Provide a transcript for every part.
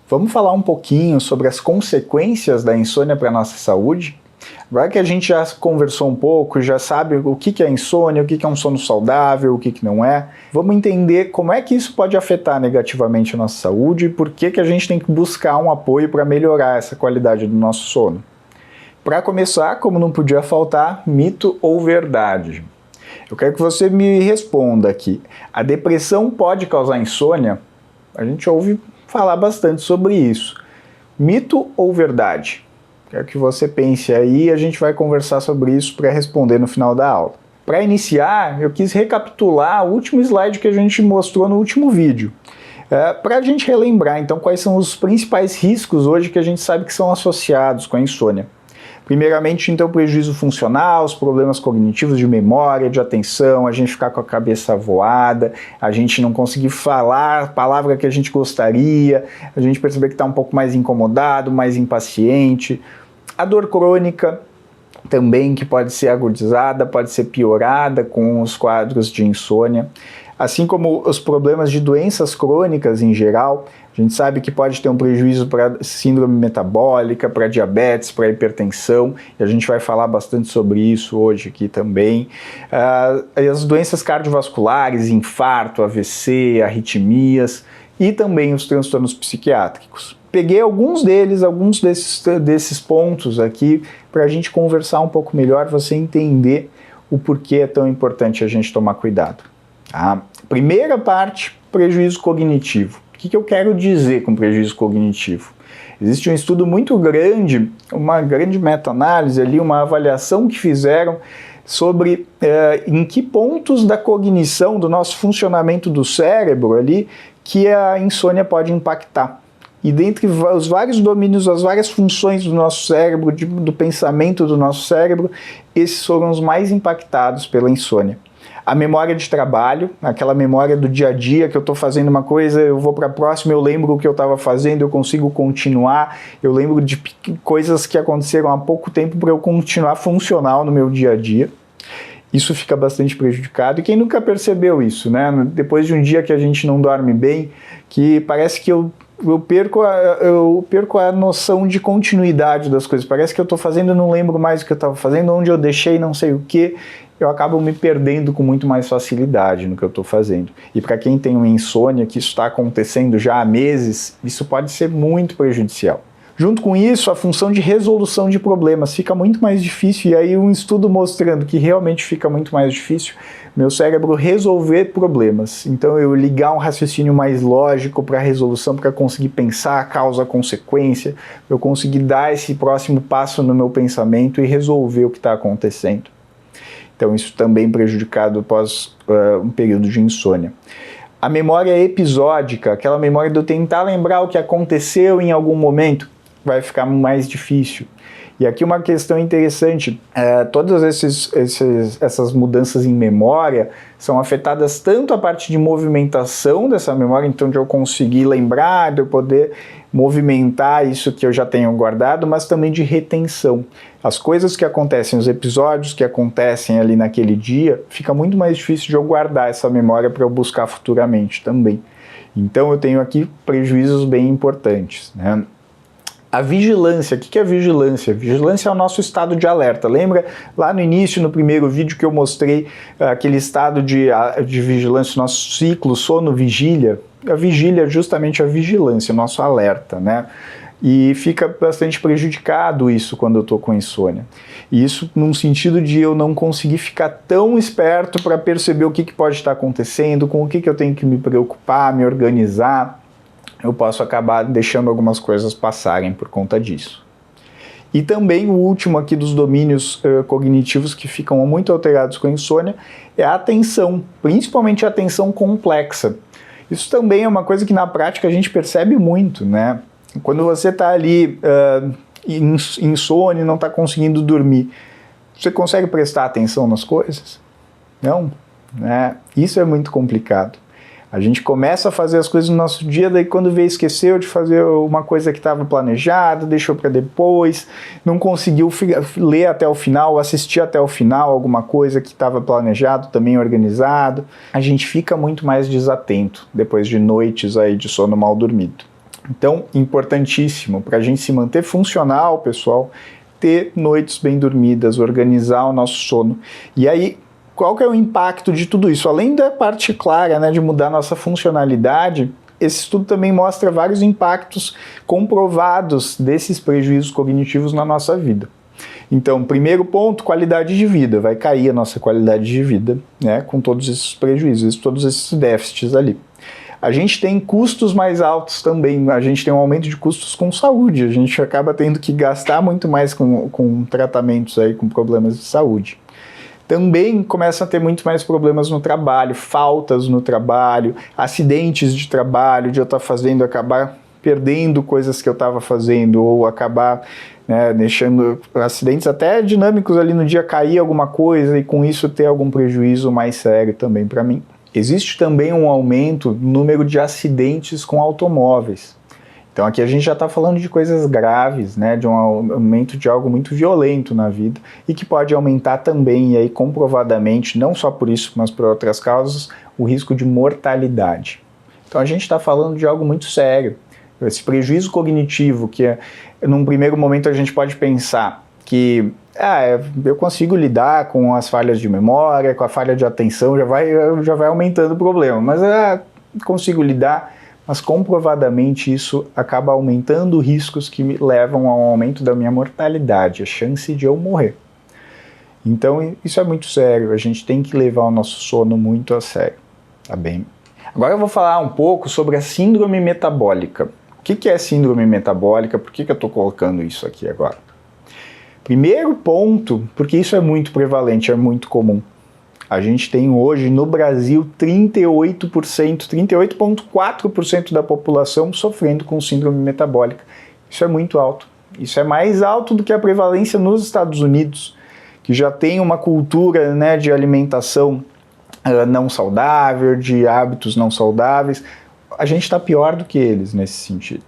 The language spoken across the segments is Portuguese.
Vamos falar um pouquinho sobre as consequências da insônia para a nossa saúde? Agora que a gente já conversou um pouco, já sabe o que é insônia, o que é um sono saudável, o que não é, vamos entender como é que isso pode afetar negativamente a nossa saúde e por que a gente tem que buscar um apoio para melhorar essa qualidade do nosso sono. Para começar, como não podia faltar, mito ou verdade? Eu quero que você me responda aqui. A depressão pode causar insônia? A gente ouve falar bastante sobre isso. Mito ou verdade? Quero que você pense aí e a gente vai conversar sobre isso para responder no final da aula. Para iniciar, eu quis recapitular o último slide que a gente mostrou no último vídeo. Para a gente relembrar, então, quais são os principais riscos hoje que a gente sabe que são associados com a insônia. Primeiramente, então, prejuízo funcional, os problemas cognitivos de memória, de atenção, a gente ficar com a cabeça voada, a gente não conseguir falar a palavra que a gente gostaria, a gente perceber que está um pouco mais incomodado, mais impaciente. A dor crônica também, que pode ser agudizada, pode ser piorada com os quadros de insônia. Assim como os problemas de doenças crônicas em geral, a gente sabe que pode ter um prejuízo para síndrome metabólica, para diabetes, para hipertensão, e a gente vai falar bastante sobre isso hoje aqui também. As doenças cardiovasculares, infarto, AVC, arritmias e também os transtornos psiquiátricos. Peguei alguns desses pontos aqui para a gente conversar um pouco melhor, você entender o porquê é tão importante a gente tomar cuidado. A primeira parte, prejuízo cognitivo. O que eu quero dizer com prejuízo cognitivo? Existe um estudo muito grande, uma grande meta-análise ali, uma avaliação que fizeram sobre em que pontos da cognição, do nosso funcionamento do cérebro ali, que a insônia pode impactar. E dentre os vários domínios, as várias funções do nosso cérebro, do pensamento do nosso cérebro, esses foram os mais impactados pela insônia. A memória de trabalho, aquela memória do dia a dia, que eu estou fazendo uma coisa, eu vou para a próxima, eu lembro o que eu estava fazendo, eu consigo continuar, eu lembro de coisas que aconteceram há pouco tempo para eu continuar funcional no meu dia a dia. Isso fica bastante prejudicado, e quem nunca percebeu isso, né? Depois de um dia que a gente não dorme bem, que parece que eu perco a noção de continuidade das coisas, parece que eu estou fazendo e não lembro mais o que eu estava fazendo, onde eu deixei não sei o que, eu acabo me perdendo com muito mais facilidade no que eu estou fazendo. E para quem tem uma insônia, que isso está acontecendo já há meses, isso pode ser muito prejudicial. Junto com isso, a função de resolução de problemas fica muito mais difícil, e aí um estudo mostrando que realmente fica muito mais difícil meu cérebro resolver problemas. Então eu ligar um raciocínio mais lógico para a resolução, para conseguir pensar causa-consequência, eu conseguir dar esse próximo passo no meu pensamento e resolver o que está acontecendo. Então isso também prejudicado após um período de insônia. A memória episódica, aquela memória de eu tentar lembrar o que aconteceu em algum momento, vai ficar mais difícil. E aqui uma questão interessante, todas essas mudanças em memória são afetadas tanto a parte de movimentação dessa memória, então de eu conseguir lembrar, de eu poder movimentar isso que eu já tenho guardado, mas também de retenção. As coisas que acontecem, os episódios que acontecem ali naquele dia, fica muito mais difícil de eu guardar essa memória para eu buscar futuramente também. Então eu tenho aqui prejuízos bem importantes, né? A vigilância, o que é vigilância? Vigilância é o nosso estado de alerta. Lembra lá no início, no primeiro vídeo que eu mostrei aquele estado de vigilância, nosso ciclo sono-vigília? A vigília é justamente a vigilância, o nosso alerta, né? E fica bastante prejudicado isso quando eu estou com insônia. E isso num sentido de eu não conseguir ficar tão esperto para perceber o que pode estar acontecendo, com o que eu tenho que me preocupar, me organizar. Eu posso acabar deixando algumas coisas passarem por conta disso. E também o último aqui dos domínios cognitivos que ficam muito alterados com a insônia é a atenção, principalmente a atenção complexa. Isso também é uma coisa que na prática a gente percebe muito, né? Quando você está ali insônia e não está conseguindo dormir, você consegue prestar atenção nas coisas? Não, né? Isso é muito complicado. A gente começa a fazer as coisas no nosso dia, daí quando vê, esqueceu de fazer uma coisa que estava planejada, deixou para depois, não conseguiu ler até o final, assistir até o final alguma coisa que estava planejado, também organizado. A gente fica muito mais desatento depois de noites aí de sono mal dormido. Então, importantíssimo para a gente se manter funcional, pessoal, ter noites bem dormidas, organizar o nosso sono. E aí, qual que é o impacto de tudo isso? Além da parte clara, né, de mudar nossa funcionalidade, esse estudo também mostra vários impactos comprovados desses prejuízos cognitivos na nossa vida. Então, primeiro ponto, qualidade de vida. Vai cair a nossa qualidade de vida, né, com todos esses prejuízos, todos esses déficits ali. A gente tem custos mais altos também, a gente tem um aumento de custos com saúde, a gente acaba tendo que gastar muito mais com tratamentos aí, com problemas de saúde. Também começa a ter muito mais problemas no trabalho, faltas no trabalho, acidentes de trabalho, de eu estar fazendo, acabar perdendo coisas que eu estava fazendo, ou acabar, né, deixando acidentes até dinâmicos ali no dia, cair alguma coisa e com isso ter algum prejuízo mais sério também para mim. Existe também um aumento no número de acidentes com automóveis. Então aqui a gente já está falando de coisas graves, né, de um aumento de algo muito violento na vida e que pode aumentar também, e aí comprovadamente, não só por isso, mas por outras causas, o risco de mortalidade. Então a gente está falando de algo muito sério. Esse prejuízo cognitivo que num primeiro momento a gente pode pensar que eu consigo lidar com as falhas de memória, com a falha de atenção, já vai aumentando o problema, mas consigo lidar. Mas comprovadamente isso acaba aumentando riscos que me levam ao aumento da minha mortalidade, a chance de eu morrer. Então isso é muito sério, a gente tem que levar o nosso sono muito a sério, tá bem? Agora eu vou falar um pouco sobre a síndrome metabólica. O que é síndrome metabólica? Por que eu estou colocando isso aqui agora? Primeiro ponto, porque isso é muito prevalente, é muito comum. A gente tem hoje no Brasil 38,4% da população sofrendo com síndrome metabólica. Isso é muito alto. Isso é mais alto do que a prevalência nos Estados Unidos, que já tem uma cultura, né, de alimentação não saudável, de hábitos não saudáveis. A gente está pior do que eles nesse sentido.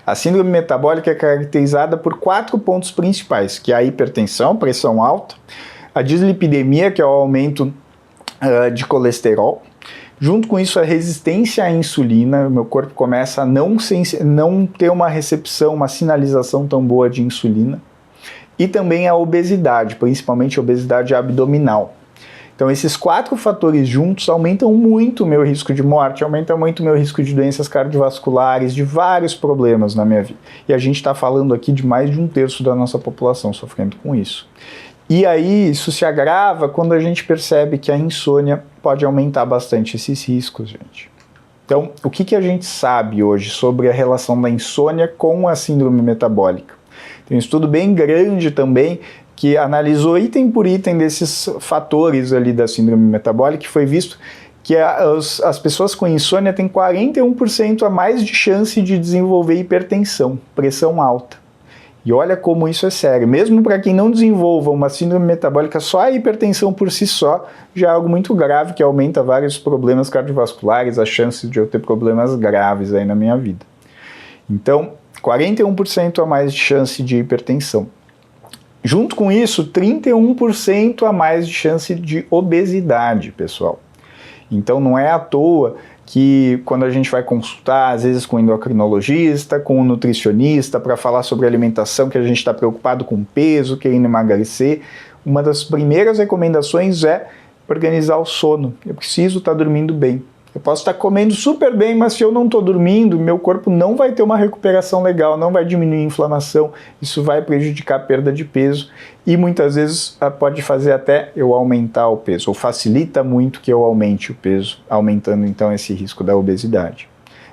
A síndrome metabólica é caracterizada por 4 pontos principais, que é a hipertensão, pressão alta, a dislipidemia, que é o aumento de colesterol. Junto com isso, a resistência à insulina, o meu corpo começa a não ter uma recepção, uma sinalização tão boa de insulina. E também a obesidade, principalmente a obesidade abdominal. Então esses 4 fatores juntos aumentam muito o meu risco de morte, aumentam muito o meu risco de doenças cardiovasculares, de vários problemas na minha vida. E a gente está falando aqui de mais de 1/3 da nossa população sofrendo com isso. E aí isso se agrava quando a gente percebe que a insônia pode aumentar bastante esses riscos, gente. Então, o que a gente sabe hoje sobre a relação da insônia com a síndrome metabólica? Tem um estudo bem grande também que analisou item por item desses fatores ali da síndrome metabólica, e foi visto que as pessoas com insônia têm 41% a mais de chance de desenvolver hipertensão, pressão alta. E olha como isso é sério. Mesmo para quem não desenvolva uma síndrome metabólica, só a hipertensão por si só já é algo muito grave, que aumenta vários problemas cardiovasculares, a chance de eu ter problemas graves aí na minha vida. Então, 41% a mais de chance de hipertensão. Junto com isso, 31% a mais de chance de obesidade, pessoal. Então não é à toa que quando a gente vai consultar, às vezes com o endocrinologista, com o nutricionista, para falar sobre alimentação, que a gente está preocupado com peso, querendo emagrecer, uma das primeiras recomendações é organizar o sono. Eu preciso estar dormindo bem. Eu posso estar comendo super bem, mas se eu não estou dormindo, meu corpo não vai ter uma recuperação legal, não vai diminuir a inflamação, isso vai prejudicar a perda de peso e muitas vezes pode fazer até eu aumentar o peso, ou facilita muito que eu aumente o peso, aumentando então esse risco da obesidade.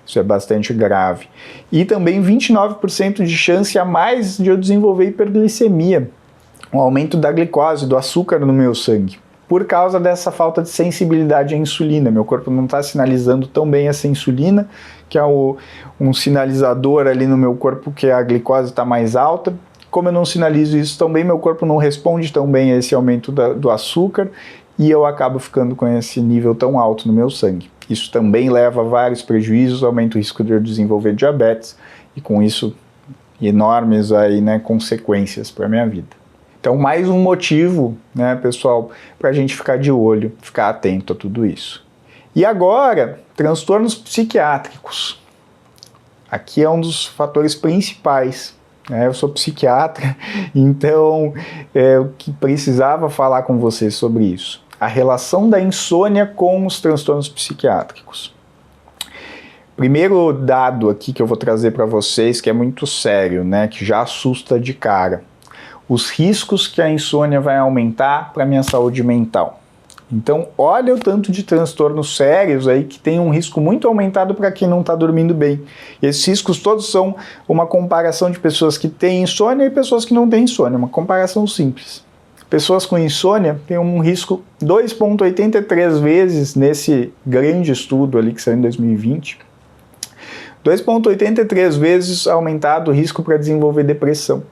Isso é bastante grave. E também 29% de chance a mais de eu desenvolver hiperglicemia, um aumento da glicose, do açúcar no meu sangue. Por causa dessa falta de sensibilidade à insulina. Meu corpo não está sinalizando tão bem essa insulina, que é um sinalizador ali no meu corpo que a glicose está mais alta. Como eu não sinalizo isso tão bem, meu corpo não responde tão bem a esse aumento do açúcar e eu acabo ficando com esse nível tão alto no meu sangue. Isso também leva a vários prejuízos, aumenta o risco de eu desenvolver diabetes e com isso enormes aí, né, consequências para a minha vida. Então mais um motivo, né, pessoal, para a gente ficar de olho, ficar atento a tudo isso. E agora, transtornos psiquiátricos. Aqui é um dos fatores principais. Eu sou psiquiatra, então eu que precisava falar com vocês sobre isso. A relação da insônia com os transtornos psiquiátricos. Primeiro dado aqui que eu vou trazer para vocês, que é muito sério, né, que já assusta de cara. Os riscos que a insônia vai aumentar para a minha saúde mental. Então, olha o tanto de transtornos sérios aí que tem um risco muito aumentado para quem não está dormindo bem. E esses riscos todos são uma comparação de pessoas que têm insônia e pessoas que não têm insônia, uma comparação simples. Pessoas com insônia têm um risco 2,83 vezes nesse grande estudo ali que saiu em 2020. 2,83 vezes aumentado o risco para desenvolver depressão.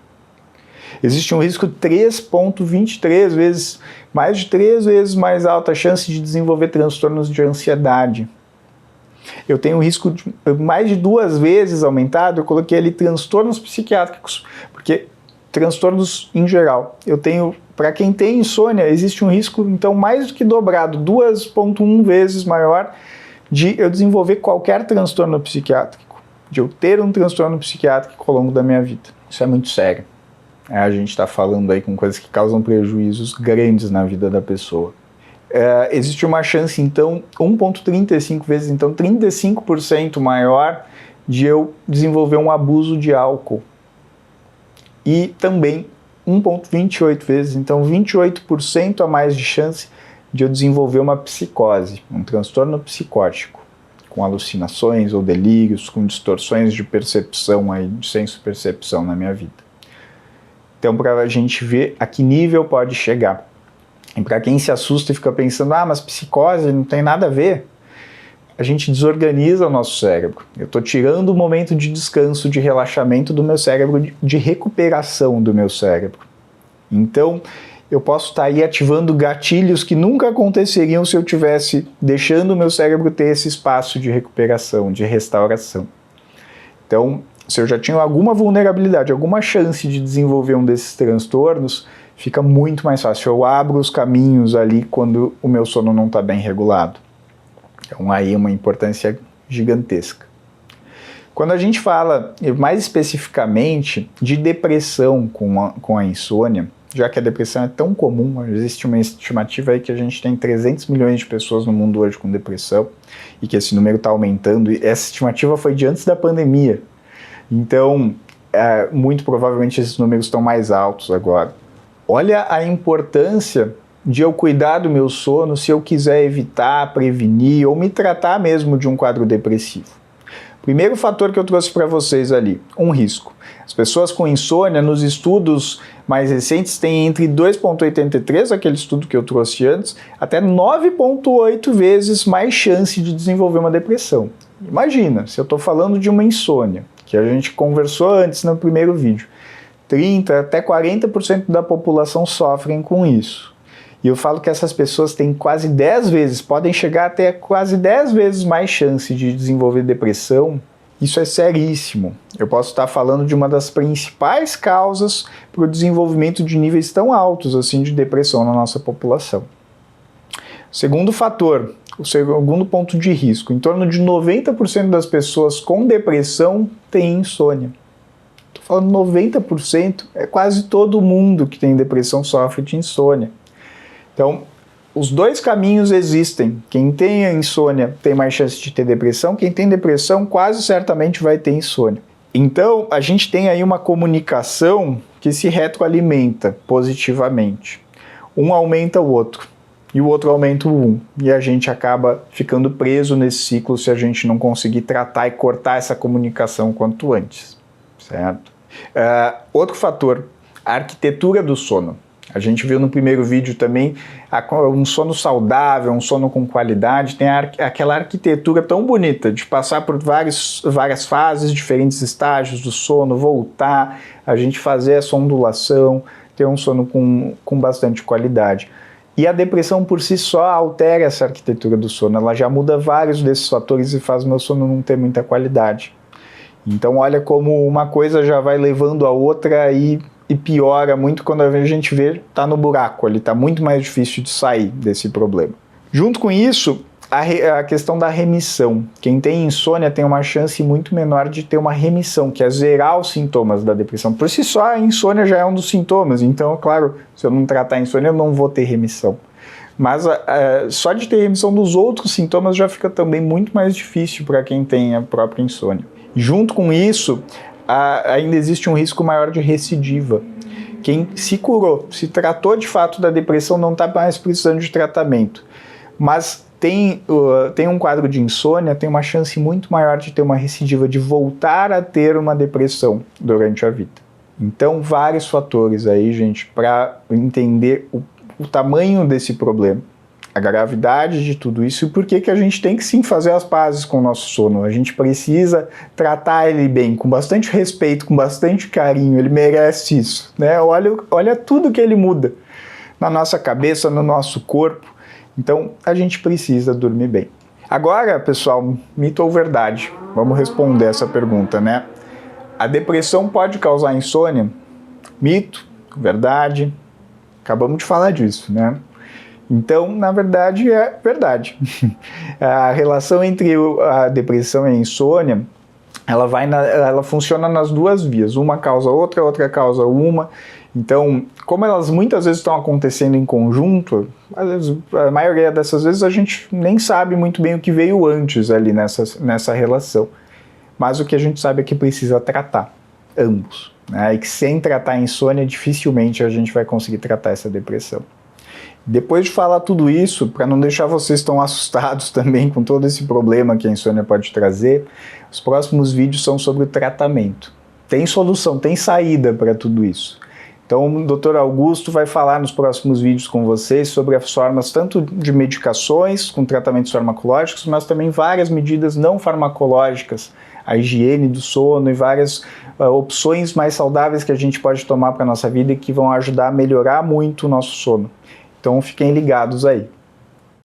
Existe um risco 3,23 vezes, mais de 3 vezes mais alta a chance de desenvolver transtornos de ansiedade. Eu tenho um risco de mais de 2 vezes aumentado, eu coloquei ali transtornos psiquiátricos, porque transtornos em geral. Eu tenho, para quem tem insônia, existe um risco então mais do que dobrado, 2,1 vezes maior de eu desenvolver qualquer transtorno psiquiátrico, de eu ter um transtorno psiquiátrico ao longo da minha vida. Isso é muito sério. A gente está falando aí com coisas que causam prejuízos grandes na vida da pessoa. Existe uma chance, então, 1,35 vezes, então 35% maior de eu desenvolver um abuso de álcool. E também 1,28 vezes, então 28% a mais de chance de eu desenvolver uma psicose, um transtorno psicótico, com alucinações ou delírios, com distorções de percepção, aí, de senso-percepção na minha vida. Então, para a gente ver a que nível pode chegar. E para quem se assusta e fica pensando, mas psicose não tem nada a ver, a gente desorganiza o nosso cérebro. Eu estou tirando o momento de descanso, de relaxamento do meu cérebro, de recuperação do meu cérebro. Então, eu posso estar aí ativando gatilhos que nunca aconteceriam se eu tivesse deixando o meu cérebro ter esse espaço de recuperação, de restauração. Então, se eu já tinha alguma vulnerabilidade, alguma chance de desenvolver um desses transtornos, fica muito mais fácil. Eu abro os caminhos ali quando o meu sono não está bem regulado. Então aí uma importância gigantesca. Quando a gente fala mais especificamente de depressão com a insônia, já que a depressão é tão comum, existe uma estimativa aí que a gente tem 300 milhões de pessoas no mundo hoje com depressão e que esse número está aumentando, e essa estimativa foi de antes da pandemia. Então, muito provavelmente esses números estão mais altos agora. Olha a importância de eu cuidar do meu sono se eu quiser evitar, prevenir ou me tratar mesmo de um quadro depressivo. Primeiro fator que eu trouxe para vocês ali, um risco. As pessoas com insônia, nos estudos mais recentes, têm entre 2,83, aquele estudo que eu trouxe antes, até 9,8 vezes mais chance de desenvolver uma depressão. Imagina, se eu estou falando de uma insônia, que a gente conversou antes no primeiro vídeo, 30% até 40% da população sofrem com isso. E eu falo que essas pessoas têm quase 10 vezes, podem chegar até quase 10 vezes mais chance de desenvolver depressão. Isso é seríssimo. Eu posso estar falando de uma das principais causas para o desenvolvimento de níveis tão altos assim de depressão na nossa população. Segundo fator, o segundo ponto de risco, em torno de 90% das pessoas com depressão têm insônia. Estou falando 90%, é quase todo mundo que tem depressão sofre de insônia. Então, os dois caminhos existem. Quem tem a insônia tem mais chance de ter depressão, quem tem depressão quase certamente vai ter insônia. Então, a gente tem aí uma comunicação que se retroalimenta positivamente. Um aumenta o outro, e o outro aumenta o um. E a gente acaba ficando preso nesse ciclo se a gente não conseguir tratar e cortar essa comunicação quanto antes. Certo? Outro fator, a arquitetura do sono. A gente viu no primeiro vídeo também um sono saudável, um sono com qualidade, tem aquela arquitetura tão bonita de passar por várias fases, diferentes estágios do sono, voltar, a gente fazer essa ondulação, ter um sono com bastante qualidade. E a depressão por si só altera essa arquitetura do sono, ela já muda vários desses fatores e faz o meu sono não ter muita qualidade. Então olha como uma coisa já vai levando a outra e piora muito quando a gente vê, tá no buraco ali, tá muito mais difícil de sair desse problema. Junto com isso, a questão da remissão. Quem tem insônia tem uma chance muito menor de ter uma remissão, que é zerar os sintomas da depressão. Por si só, a insônia já é um dos sintomas, então, claro, se eu não tratar a insônia, eu não vou ter remissão. Mas só de ter remissão dos outros sintomas já fica também muito mais difícil para quem tem a própria insônia. Junto com isso, ainda existe um risco maior de recidiva. Quem se curou, se tratou de fato da depressão, não está mais precisando de tratamento. Mas tem um quadro de insônia, tem uma chance muito maior de ter uma recidiva, de voltar a ter uma depressão durante a vida. Então, vários fatores aí, gente, para entender o tamanho desse problema, a gravidade de tudo isso e por que a gente tem que sim fazer as pazes com o nosso sono. A gente precisa tratar ele bem, com bastante respeito, com bastante carinho, ele merece isso, né? Olha tudo que ele muda na nossa cabeça, no nosso corpo. Então, a gente precisa dormir bem. Agora, pessoal, mito ou verdade? Vamos responder essa pergunta, né? A depressão pode causar insônia? Mito, verdade? Acabamos de falar disso, né? Então, na verdade, é verdade. A relação entre a depressão e a insônia, ela funciona nas duas vias. Uma causa outra, outra causa uma. Então, como elas muitas vezes estão acontecendo em conjunto, às vezes, a maioria dessas vezes a gente nem sabe muito bem o que veio antes ali nessa relação. Mas o que a gente sabe é que precisa tratar ambos, né? E que sem tratar a insônia, dificilmente a gente vai conseguir tratar essa depressão. Depois de falar tudo isso, para não deixar vocês tão assustados também com todo esse problema que a insônia pode trazer, os próximos vídeos são sobre o tratamento. Tem solução, tem saída para tudo isso. Então o Dr. Augusto vai falar nos próximos vídeos com vocês sobre as formas tanto de medicações, com tratamentos farmacológicos, mas também várias medidas não farmacológicas, a higiene do sono e várias opções mais saudáveis que a gente pode tomar para a nossa vida e que vão ajudar a melhorar muito o nosso sono. Então fiquem ligados aí.